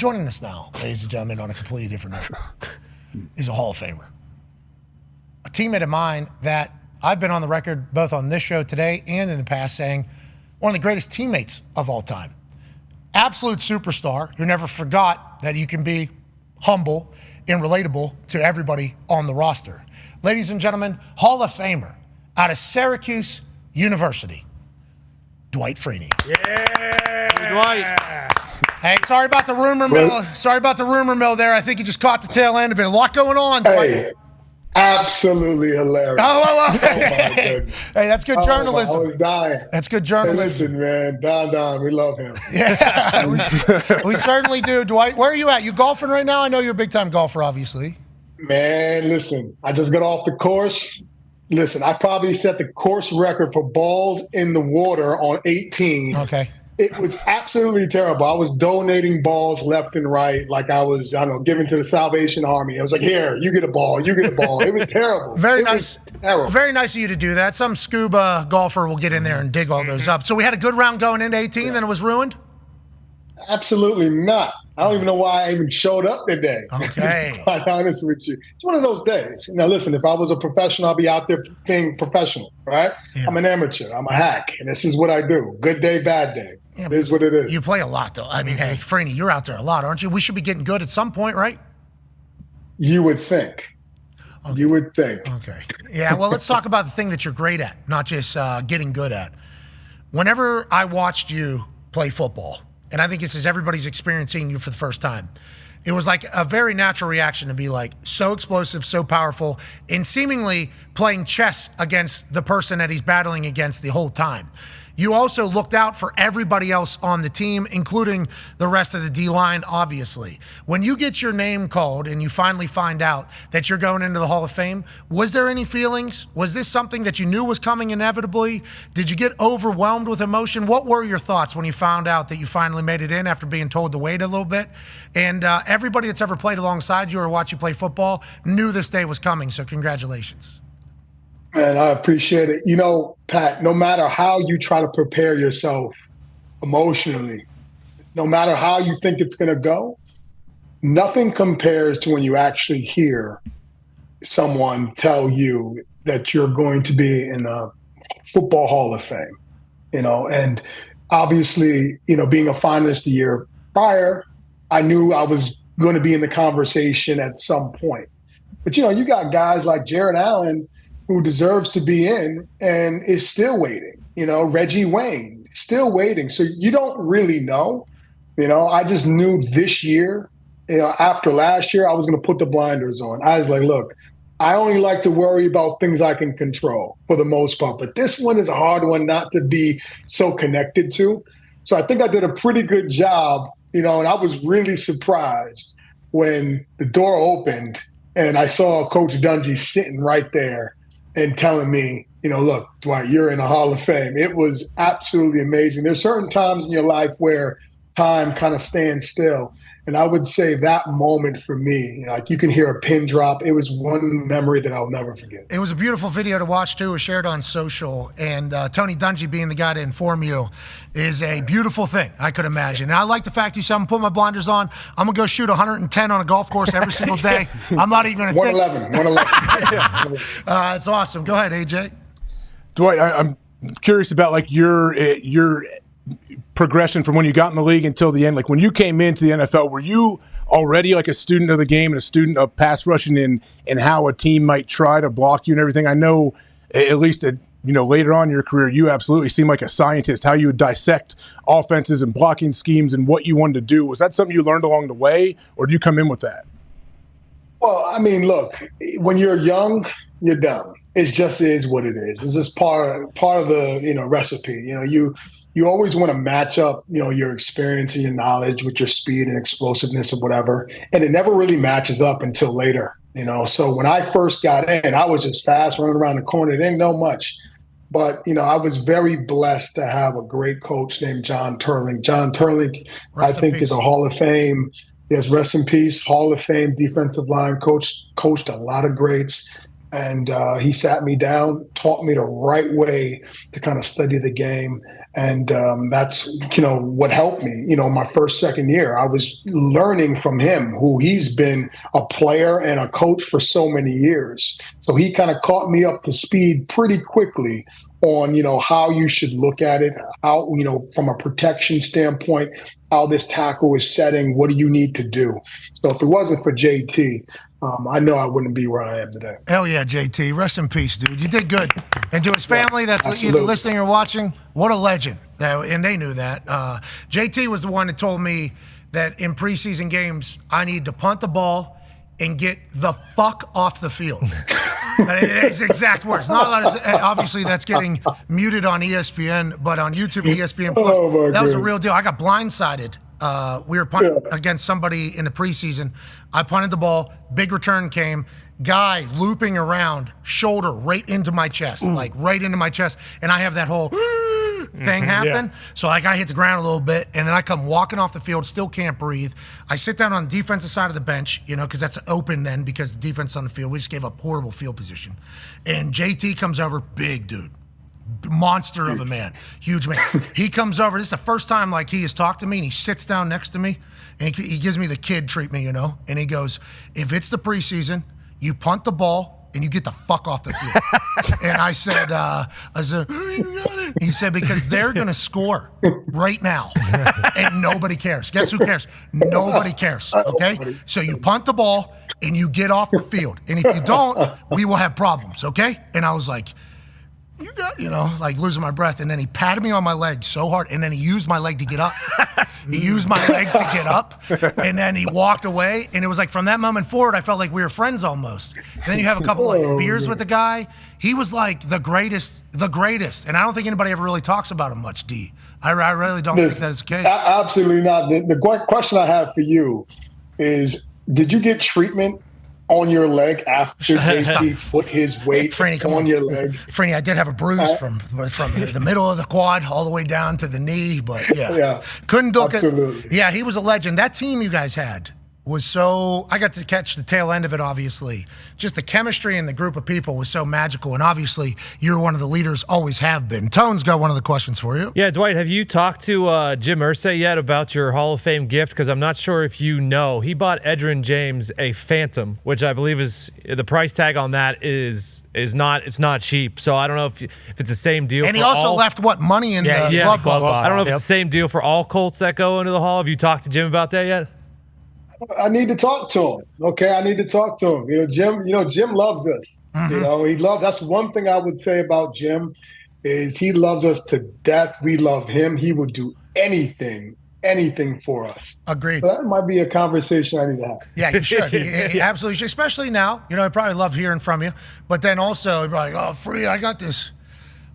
Joining us now, ladies and gentlemen, on a completely different note, is a Hall of Famer. A teammate of mine that I've been on the record both on this show today and in the past saying one of the greatest teammates of all time. Absolute superstar who never forgot that you can be humble and relatable to everybody on the roster. Ladies and gentlemen, Hall of Famer out of Syracuse University, Dwight Freeney. Yeah, Dwight. Hey, sorry about the rumor mill. Sorry about the rumor mill there. I think you just caught the tail end of it. A lot going on, Dwight. Hey, absolutely hilarious. Oh my goodness. Hey, that's good journalism. I was dying. That's good journalism. Hey, listen, man, Dahn, we love him. Yeah, we certainly do. Dwight, where are you at? You golfing right now? I know you're a big-time golfer, obviously. Man, listen, I just got off the course. Listen, I probably set the course record for balls in the water on 18. Okay. It was absolutely terrible. I was donating balls left and right, like I was, giving to the Salvation Army. I was like, here, you get a ball, you get a ball. It was terrible. Very nice. Very nice of you to do that. Some scuba golfer will get in there and dig all those up. So we had a good round going into 18, then it was ruined? Absolutely not. I don't even know why I even showed up today. Okay. To be quite honest with you. It's one of those days. Now, listen, if I was a professional, I'd be out there being professional, right? Yeah. I'm an amateur. I'm a hack. And this is what I do. Good day, bad day. Yeah, it is what it is. You play a lot, though. I mean, hey, Freeney, you're out there a lot, aren't you? We should be getting good at some point, right? You would think. Okay. You would think. Okay. Yeah, well, let's talk about the thing that you're great at, not just getting good at. Whenever I watched you play football, and I think this is everybody's experiencing you for the first time, it was like a very natural reaction to be like so explosive, so powerful, and seemingly playing chess against the person that he's battling against the whole time. You also looked out for everybody else on the team, including the rest of the D-line, obviously. When you get your name called and you finally find out that you're going into the Hall of Fame, was there any feelings? Was this something that you knew was coming inevitably? Did you get overwhelmed with emotion? What were your thoughts when you found out that you finally made it in after being told to wait a little bit? And everybody that's ever played alongside you or watched you play football knew this day was coming, so congratulations. Man, I appreciate it. You know, Pat, no matter how you try to prepare yourself emotionally, no matter how you think it's going to go, nothing compares to when you actually hear someone tell you that you're going to be in a football Hall of Fame, and obviously, being a finalist the year prior, I knew I was going to be in the conversation at some point. But, you got guys like Jared Allen who deserves to be in and is still waiting. Reggie Wayne, still waiting. So you don't really know. I just knew this year, after last year, I was going to put the blinders on. I was like, look, I only like to worry about things I can control for the most part. But this one is a hard one not to be so connected to. So I think I did a pretty good job, and I was really surprised when the door opened and I saw Coach Dungy sitting right there and telling me, look, Dwight, you're in a Hall of Fame. It was absolutely amazing. There's certain times in your life where time kind of stands still. And I would say that moment for me, like you can hear a pin drop. It was one memory that I'll never forget. It was a beautiful video to watch, too. It was shared on social. And Tony Dungy being the guy to inform you is a beautiful thing, I could imagine. And I like the fact you said, I'm going to put my blinders on. I'm going to go shoot 110 on a golf course every single day. I'm not even going to 111. It's awesome. Go ahead, AJ. Dwight, I'm curious about like your progression from when you got in the league until the end. Like when you came into the NFL, were you already like a student of the game and a student of pass rushing and how a team might try to block you and everything? I know at least later on in your career, you absolutely seemed like a scientist, how you would dissect offenses and blocking schemes and what you wanted to do. Was that something you learned along the way, or did you come in with that? Well, I mean, look, when you're young, you're dumb. It just is what it is. It's just part of the recipe. You always want to match up, your experience and your knowledge with your speed and explosiveness or whatever. And it never really matches up until later, So when I first got in, I was just fast running around the corner. Didn't know much. But, I was very blessed to have a great coach named John Turling. John Turling, I think, is a Hall of Fame. Yes, rest in peace, Hall of Fame defensive line coach, coached a lot of greats. And he sat me down, taught me the right way to kind of study the game. And that's, what helped me. My first, second year, I was learning from him, who he's been a player and a coach for so many years. So he kind of caught me up to speed pretty quickly on, how you should look at it, how, from a protection standpoint, how this tackle is setting, what do you need to do? So if it wasn't for JT, I know I wouldn't be where I am today. Hell yeah, JT. Rest in peace, dude. You did good. And to his family that's either listening or watching, what a legend. And they knew that. JT was the one that told me that in preseason games, I need to punt the ball and get the fuck off the field. It's exact words. Not a lot of, obviously, that's getting muted on ESPN, but on YouTube and ESPN Plus, that was a real deal. I got blindsided. We were punting against somebody in the preseason. I punted the ball. Big return came. Guy looping around, shoulder right into my chest, like right into my chest. And I have that whole thing happen. Yeah. So I hit the ground a little bit, and then I come walking off the field, still can't breathe. I sit down on the defensive side of the bench, because that's open then because the defense on the field. We just gave up horrible field position. And JT comes over, big dude. Monster of a man, huge man. He comes over. This is the first time he has talked to me, and he sits down next to me, and he gives me the kid treatment, and he goes, "If it's the preseason, you punt the ball and you get the fuck off the field." And I said, you got it. He said, because they're gonna score right now, and nobody cares. Guess who cares? Nobody cares. Okay, so you punt the ball and you get off the field, and if you don't, we will have problems. Okay, and I was like, you got, losing my breath. And then he patted me on my leg so hard. And then he used my leg to get up. He used my leg to get up. And then he walked away. And it was from that moment forward, I felt like we were friends almost. And then you have a couple beers with the guy. He was the greatest. And I don't think anybody ever really talks about him much, D. I really don't think that is the case. Absolutely not. The question I have for you is, did you get treatment on your leg after JT put his weight on your leg? Freeney, I did have a bruise from the middle of the quad all the way down to the knee, but couldn't do it. Yeah, he was a legend. That team you guys had was so, I got to catch the tail end of it, obviously. Just the chemistry and the group of people was so magical, and obviously you're one of the leaders, always have been. Tone's got one of the questions for you. Yeah, Dwight, have you talked to Jim Irsay yet about your Hall of Fame gift? Because I'm not sure if you know. He bought Edgerrin James a Phantom, which I believe is, the price tag on that is not cheap. So I don't know if it's the same deal. And he also left money in the glove box. I don't know if it's the same deal for all Colts that go into the Hall. Have you talked to Jim about that yet? I need to talk to him. Okay, I need to talk to him. Jim loves us. Mm-hmm. That's one thing I would say about Jim is he loves us to death. We love him. He would do anything for us. Agreed. So that might be a conversation I need to have. Yeah, you should. He absolutely should. Especially now. I probably love hearing from you. But then also, he'd be like, "Oh, Free, I got this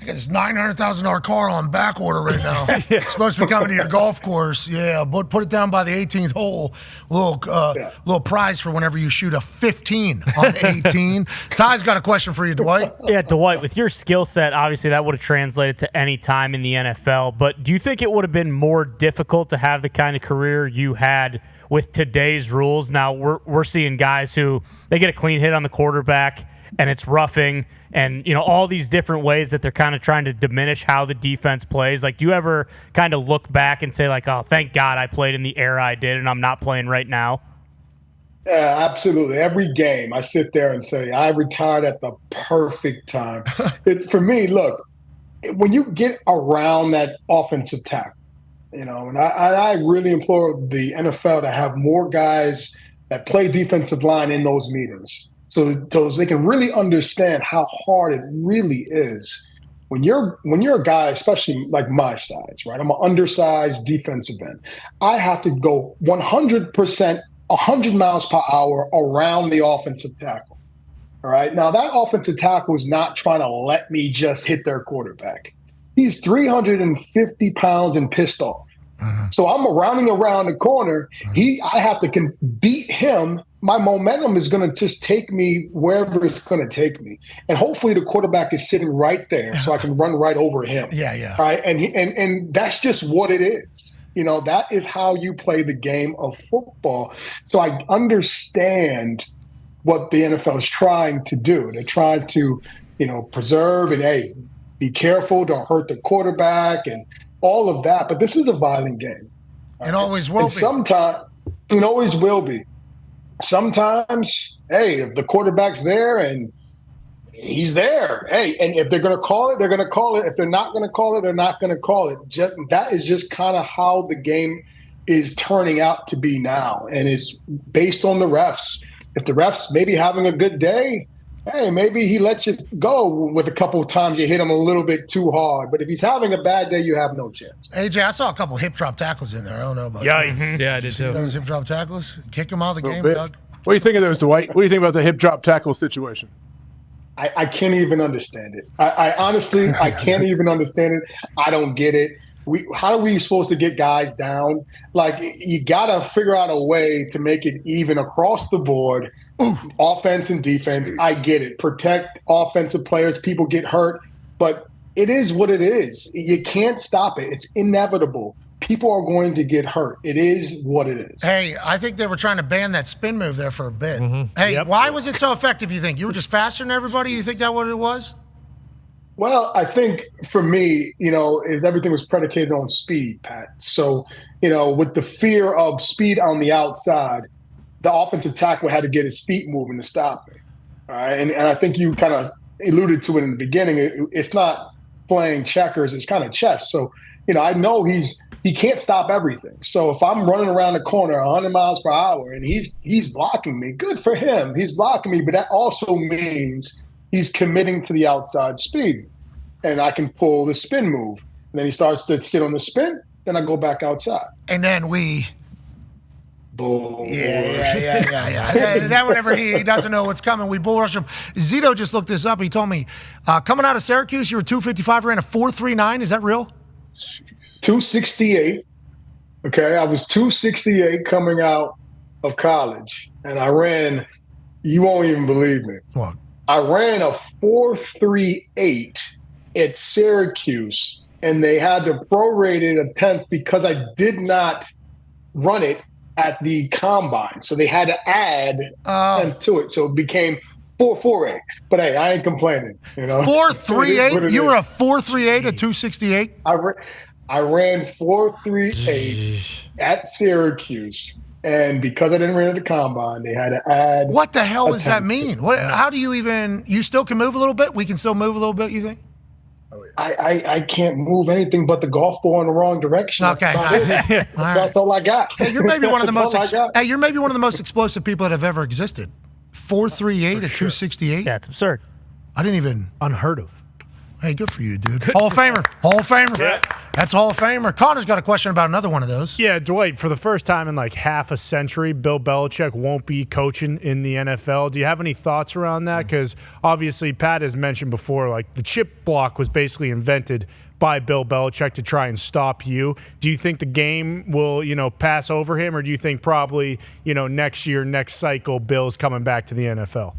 $900,000 car on back order right now. It's supposed to be coming to your golf course. Yeah, but put it down by the 18th hole. Little prize for whenever you shoot a 15 on 18. Ty's got a question for you, Dwight. Yeah, Dwight, with your skill set, obviously that would have translated to any time in the NFL. But do you think it would have been more difficult to have the kind of career you had with today's rules? Now we're seeing guys who they get a clean hit on the quarterback and it's roughing. And, all these different ways that they're kind of trying to diminish how the defense plays. Do you ever kind of look back and say, oh, thank God I played in the era I did and I'm not playing right now? Yeah, absolutely. Every game I sit there and say, I retired at the perfect time. For me, look, when you get around that offensive tackle, and I really implore the NFL to have more guys that play defensive line in those meetings. So they can really understand how hard it really is when you're a guy, especially like my size, right? I'm an undersized defensive end. I have to go 100%, 100 miles per hour around the offensive tackle. All right. Now that offensive tackle is not trying to let me just hit their quarterback. He's 350 pounds and pissed off. So I'm rounding around the corner. I have to beat him. My momentum is going to just take me wherever it's going to take me. And hopefully the quarterback is sitting right there so I can run right over him. Yeah. Right. And that's just what it is. That is how you play the game of football. So I understand what the NFL is trying to do. They're trying to, preserve and, be careful, don't hurt the quarterback, and all of that. But this is a violent game. It always will be. Sometimes it always will be. Sometimes, hey, if the quarterback's there and he's there, hey, and if they're going to call it, they're going to call it. If they're not going to call it, they're not going to call it. That is just kind of how the game is turning out to be now, and it's based on the refs. If the refs maybe having a good day, hey, maybe he lets you go with a couple of times you hit him a little bit too hard. But if he's having a bad day, you have no chance. AJ, I saw a couple hip drop tackles in there. I don't know about Yikes. Yeah, I did too. Those hip drop tackles? Kick him out of the game, bit. Doug? What do you think of those, Dwight? What do you think about the hip drop tackle situation? I can't even understand it. I honestly, I can't even understand it. I don't get it. How are we supposed to get guys down? Like, you got to figure out a way to make it even across the board, offense and defense. I get it. Protect offensive players. People get hurt. But it is what it is. You can't stop it. It's inevitable. People are going to get hurt. It is what it is. Hey, I think they were trying to ban that spin move there for a bit. Hey, why was it so effective, you think? You were just faster than everybody? You think that what it was? Well, I think for me, is everything was predicated on speed, Pat. So, with the fear of speed on the outside, the offensive tackle had to get his feet moving to stop me. All right. And I think you kind of alluded to it in the beginning. It's not playing checkers, it's kind of chess. So, I know he can't stop everything. So if I'm running around the corner 100 miles per hour and he's blocking me, good for him. He's blocking me, but that also means he's committing to the outside speed. And I can pull the spin move. And then he starts to sit on the spin, then I go back outside. And then Bull. Yeah. Then whenever he doesn't know what's coming, we bull rush him. Zito just looked this up. He told me, coming out of Syracuse, you were 255, ran a 4.39. Is that real? 268. Okay, I was 268 coming out of college, and I ran. You won't even believe me. What? I ran a 4.38 at Syracuse, and they had to prorate it a tenth because I did not run it at the combine, so they had to add a tenth to it, so it became 4.48. But hey, I ain't complaining. 4.38. You were a 4.38 at 268. I ran 4.38 at Syracuse, and because I didn't run at the combine, they had to add. What the hell does that mean? How do you even? You still can move a little bit? We can still move a little bit, you think? I can't move anything but the golf ball in the wrong direction. Okay, that's all I got. Hey, you're maybe one of the most. You're maybe one of the most explosive people that have ever existed. 4.38 at 268. Yeah, it's absurd. I didn't even unheard of. Hey, good for you, dude. Hall of Famer. Yeah. That's Hall of Famer. Connor's got a question about another one of those. Yeah, Dwight, for the first time in like half a century, Bill Belichick won't be coaching in the NFL. Do you have any thoughts around that? Because obviously, Pat has mentioned before, like the chip block was basically invented by Bill Belichick to try and stop you. Do you think the game will, pass over him, or do you think probably, next year, next cycle, Bill's coming back to the NFL?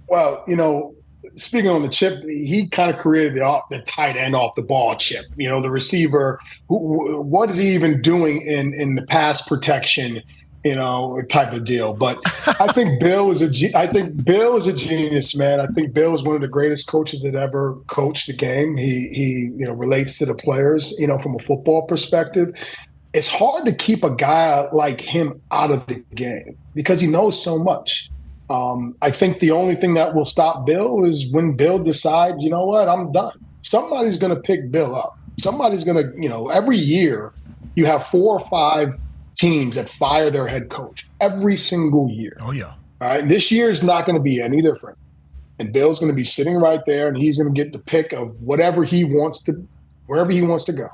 Well, speaking on the chip, he kind of created the tight end off the ball chip. The receiver. What is he even doing in the pass protection? Type of deal. But I think Bill is a genius, man. I think Bill is one of the greatest coaches that ever coached the game. He relates to the players, from a football perspective. It's hard to keep a guy like him out of the game because he knows so much. I think the only thing that will stop Bill is when Bill decides, you know what, I'm done. Somebody's going to pick Bill up. Somebody's going to, every year you have 4 or 5 teams that fire their head coach every single year. Oh, yeah. All right. And this year is not going to be any different. And Bill's going to be sitting right there, and he's going to get the pick of whatever he wants to, wherever he wants to go.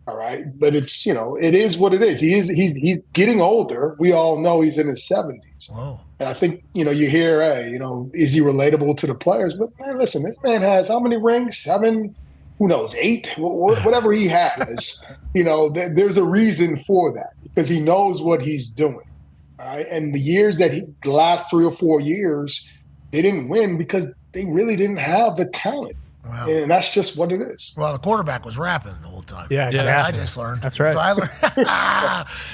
All right. But it's, it is what it is. He's getting older. We all know he's in his 70s. Whoa. And I think, you hear, hey, is he relatable to the players? But man, listen, this man has how many rings? 7, who knows, 8, whatever he has. There's a reason for that because he knows what he's doing. All right. And the last 3 or 4 years, they didn't win because they really didn't have the talent. Wow. And that's just what it is. Well, the quarterback was rapping the whole time. Yeah. I just learned. That's right. So I learned.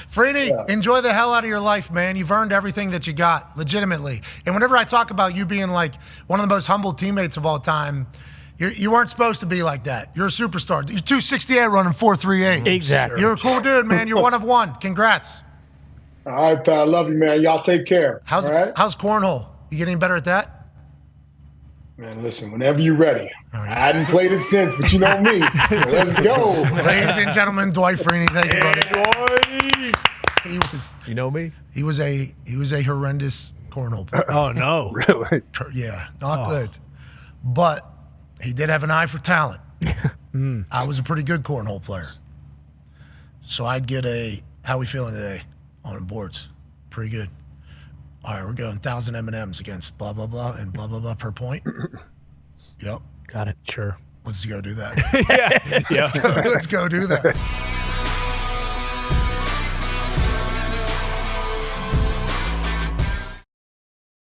Freeney, enjoy the hell out of your life, man. You've earned everything that you got, legitimately. And whenever I talk about you being like one of the most humble teammates of all time, You weren't supposed to be like that. You're a superstar. You're 268 running 4.38. Exactly. You're a cool dude, man. You're one of one. Congrats. All right, Pat. I love you, man. Y'all take care. How's all right? cornhole? You getting better at that? Man, listen, whenever you're ready. I hadn't played it since, but you know me. Let's go. Ladies and gentlemen, Dwight Freeney. Thank you, buddy. He was. You know me? He was a horrendous cornhole player. Oh no. Really? Yeah, not good. But he did have an eye for talent. I was a pretty good cornhole player. So I'd get how we feeling today on boards? Pretty good. All right, we're going 1,000 M&Ms against blah, blah, blah, and blah, blah, blah per point. Yep. Got it. Sure. Let's go do that. Yeah. Let's go do that.